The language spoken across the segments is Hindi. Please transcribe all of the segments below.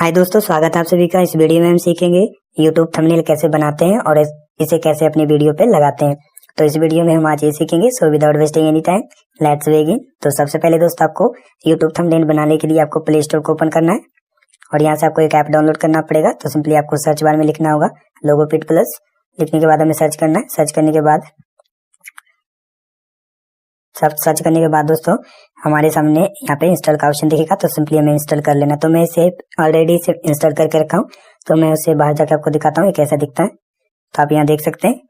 हाय दोस्तों, स्वागत है आप सभी का। इस वीडियो में हम सीखेंगे यूट्यूब थंबनेल कैसे बनाते हैं और इसे कैसे अपनी वीडियो पे लगाते हैं। तो इस वीडियो में हम आज ये सीखेंगे। So without wasting any time let's begin. तो सबसे पहले दोस्तों, आपको यूट्यूब थंबनेल बनाने के लिए आपको प्ले स्टोर को ओपन करना है और यहाँ से आपको एक ऐप डाउनलोड करना पड़ेगा। तो सिंपली आपको सर्च बार में लिखना होगा लोगोपिट प्लस। लिखने के बाद हमें सर्च करना है। सर्च करने के बाद दोस्तों हमारे सामने यहाँ पे इंस्टॉल का ऑप्शन दिखेगा। तो सिंपली हमें इंस्टॉल कर लेना। तो मैं इसे ऑलरेडी इसे इंस्टॉल करके रखा हूँ, तो मैं उसे बाहर जाकर आपको दिखाता हूँ ये कैसा दिखता है। तो आप यहाँ देख सकते हैं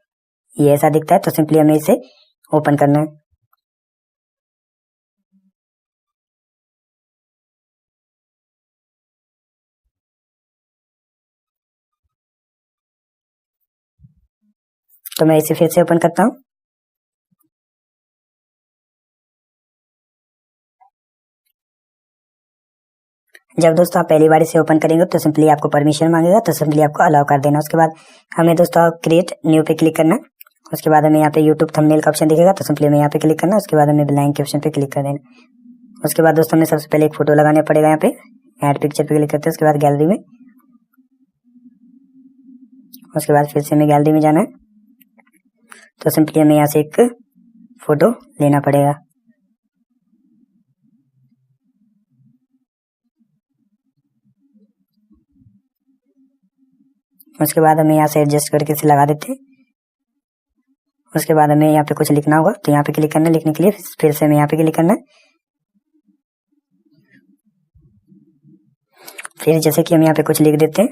ये ऐसा दिखता है। तो सिंपली हमें इसे ओपन करना है। तो मैं इसे फिर से ओपन करता हूँ। जब दोस्तों आप पहली बार इसे ओपन करेंगे तो सिंपली आपको परमिशन मांगेगा, तो सिंपली आपको अलाउ कर देना। उसके बाद हमें दोस्तों क्रिएट न्यू पे क्लिक करना। उसके बाद हमें यहाँ पे यूट्यूब थंबनेल का ऑप्शन दिखेगा। तो सिंपली हमें यहाँ पे क्लिक करना। उसके बाद हमें ब्लैंक के ऑप्शन पे क्लिक कर देना। उसके बाद दोस्तों हमें सबसे पहले एक फोटो लगाना पड़ेगा। यहाँ पे ऐड पिक्चर पे क्लिक करते हैं। उसके बाद गैलरी में, उसके बाद फिर से हमें गैलरी में जाना है। तो सिंपली हमें यहाँ से एक फोटो लेना पड़ेगा। उसके बाद हमें यहाँ से एडजस्ट करके इसे लगा देते हैं। उसके बाद हमें यहाँ पे कुछ लिखना होगा, तो यहाँ पे क्लिक करना है। लिखने के लिए फिर से हमें यहाँ पे क्लिक करना है। फिर जैसे कि हम यहाँ पे कुछ लिख देते हैं,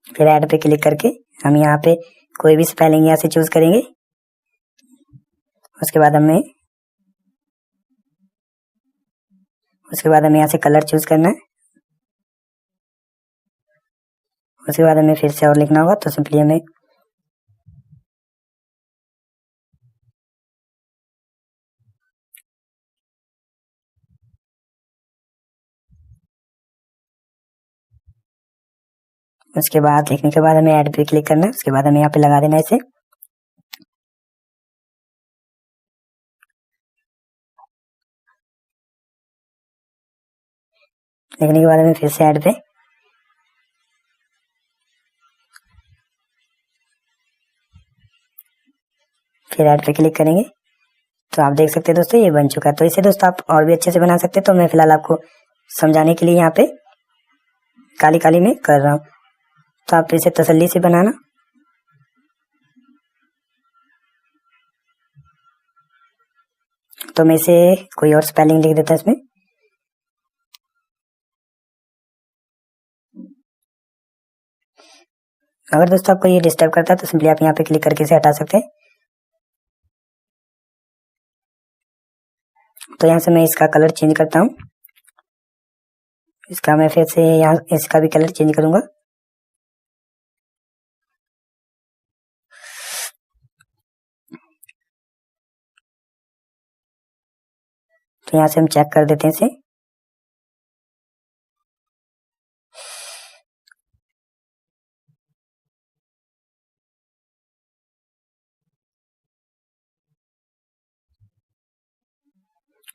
फिर ऐड पे क्लिक करके हम यहाँ पे कोई भी स्पेलिंग यहाँ से चूज करेंगे। उसके बाद हमें यहाँ से कलर चूज करना है। उसके बाद हमें फिर से और लिखना होगा। तो सिंपली हमें उसके बाद लिखने के बाद हमें ऐड पे क्लिक करना है। उसके बाद हमें यहाँ पे लगा देना है इसे। लिखने के बाद हमें फिर से ऐड पे, फिर ऐड पे क्लिक करेंगे। तो आप देख सकते हैं दोस्तों ये बन चुका है। तो इसे दोस्तों आप और भी अच्छे से बना सकते हैं। तो मैं फिलहाल आपको समझाने के लिए यहाँ पे काली काली में कर रहा हूँ। तो आप इसे तसल्ली से बनाना। तो मैं इसे कोई और स्पेलिंग लिख देता इसमें। अगर दोस्तों आपको ये डिस्टर्ब करता है तो सिंपली आप यहाँ पे क्लिक करके इसे हटा सकते हैं। तो यहाँ से मैं इसका कलर चेंज करता हूँ। इसका मैं फिर से यहाँ इसका भी कलर चेंज करूंगा। तो यहाँ से हम चेक कर देते हैं इसे।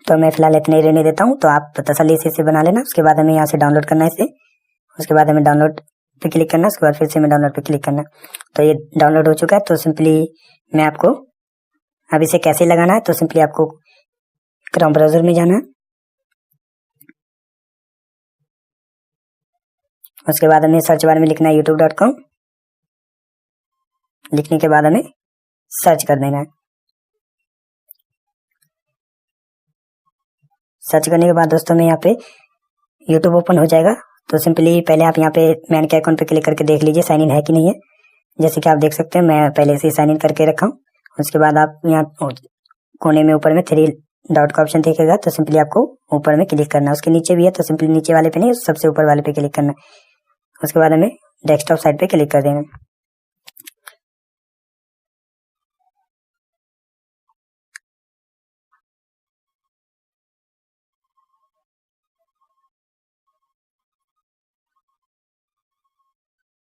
तो मैं फिलहाल इतने ही रहने देता हूँ। तो आप तसल्ली से इसे बना लेना। उसके बाद हमें यहाँ से डाउनलोड करना है इसे। उसके बाद हमें डाउनलोड पे क्लिक करना। उसके बाद फिर से हमें डाउनलोड पे क्लिक करना। तो ये डाउनलोड हो चुका है। तो सिंपली मैं आपको अब इसे कैसे लगाना है, तो सिंपली आपको क्रोम ब्राउजर में जाना है। उसके बाद हमें सर्च बार में लिखना है youtube.com। लिखने के बाद हमें सर्च कर देना है। सर्च करने के बाद दोस्तों में यहाँ पे यूट्यूब ओपन हो जाएगा। तो सिंपली पहले आप यहाँ पे मैन के अकाउंट पे क्लिक करके देख लीजिए साइन इन है कि नहीं है। जैसे कि आप देख सकते हैं मैं पहले से साइन इन करके रखा हूँ। उसके बाद आप यहाँ कोने में ऊपर में 3 डॉट का ऑप्शन दिखेगा। तो सिंपली आपको ऊपर में क्लिक करना है। उसके नीचे भी है, तो सिंपली नीचे वाले पे नहीं, सबसे ऊपर वाले पे क्लिक करना है। उसके बाद हमें डेस्कटॉप साइड पे क्लिक कर देना।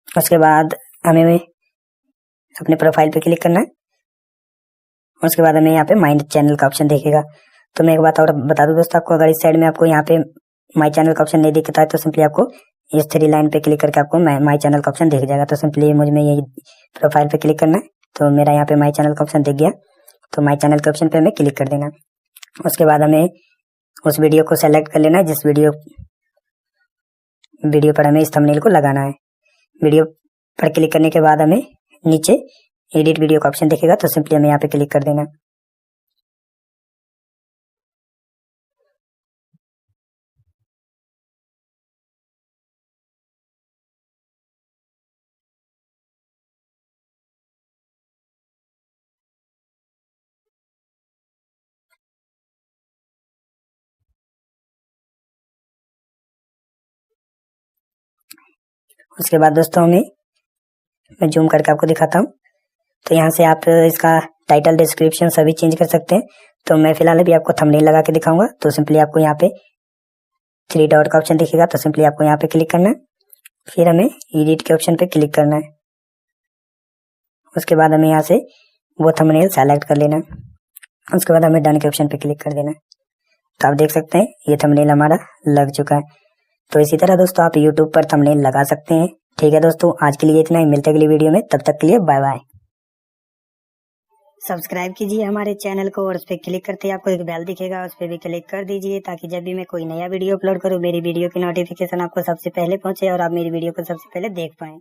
उसके बाद हमें अपने प्रोफाइल पे क्लिक करना है। उसके बाद हमें यहाँ पे माइंड चैनल का ऑप्शन दिखेगा। तो मैं एक बात और बता दूं दोस्तों आपको, अगर इस साइड में आपको यहाँ पे माई चैनल का ऑप्शन नहीं दिखता है तो सिंपली आपको इस 3 लाइन पे क्लिक करके आपको माई चैनल का ऑप्शन दिख जाएगा। तो सिंपली मुझ में यही प्रोफाइल पे क्लिक करना है। तो मेरा यहाँ पे माई चैनल का ऑप्शन दिख गया, तो माई चैनल के ऑप्शन पे हमें क्लिक कर देना। उसके बाद हमें उस वीडियो को सेलेक्ट कर लेना है जिस वीडियो पर हमें इस थंबनेल को लगाना है। वीडियो पर क्लिक करने के बाद हमें नीचे एडिट वीडियो का ऑप्शन दिखेगा, तो सिंपली हमें यहाँ पे क्लिक कर देना। उसके बाद दोस्तों मैं जूम करके आपको दिखाता हूँ। तो यहाँ से आप इसका टाइटल, डिस्क्रिप्शन सभी चेंज कर सकते हैं। तो मैं फिलहाल अभी आपको थंबनेल लगा के दिखाऊंगा। तो सिंपली आपको यहाँ पे 3 डॉट का ऑप्शन दिखेगा, तो सिंपली आपको यहाँ पे क्लिक करना है। फिर हमें एडिट के ऑप्शन पे क्लिक करना है। उसके बाद हमें यहाँ से वो थंबनेल सेलेक्ट कर लेना है। उसके बाद हमें डन के ऑप्शन पे क्लिक कर देना है। तो आप देख सकते हैं ये थंबनेल हमारा लग चुका है। तो इसी तरह दोस्तों आप YouTube पर थंबनेल लगा सकते हैं। ठीक है दोस्तों, आज के लिए इतना ही। मिलते हैं अगली वीडियो में, तब तक के लिए बाय बाय। सब्सक्राइब कीजिए हमारे चैनल को और उस पर क्लिक करते ही आपको एक बेल दिखेगा, उस पर भी क्लिक कर दीजिए ताकि जब भी मैं कोई नया वीडियो अपलोड करूँ मेरी वीडियो की नोटिफिकेशन आपको सबसे पहले पहुंचे और आप मेरी वीडियो को सबसे पहले देख पाएं।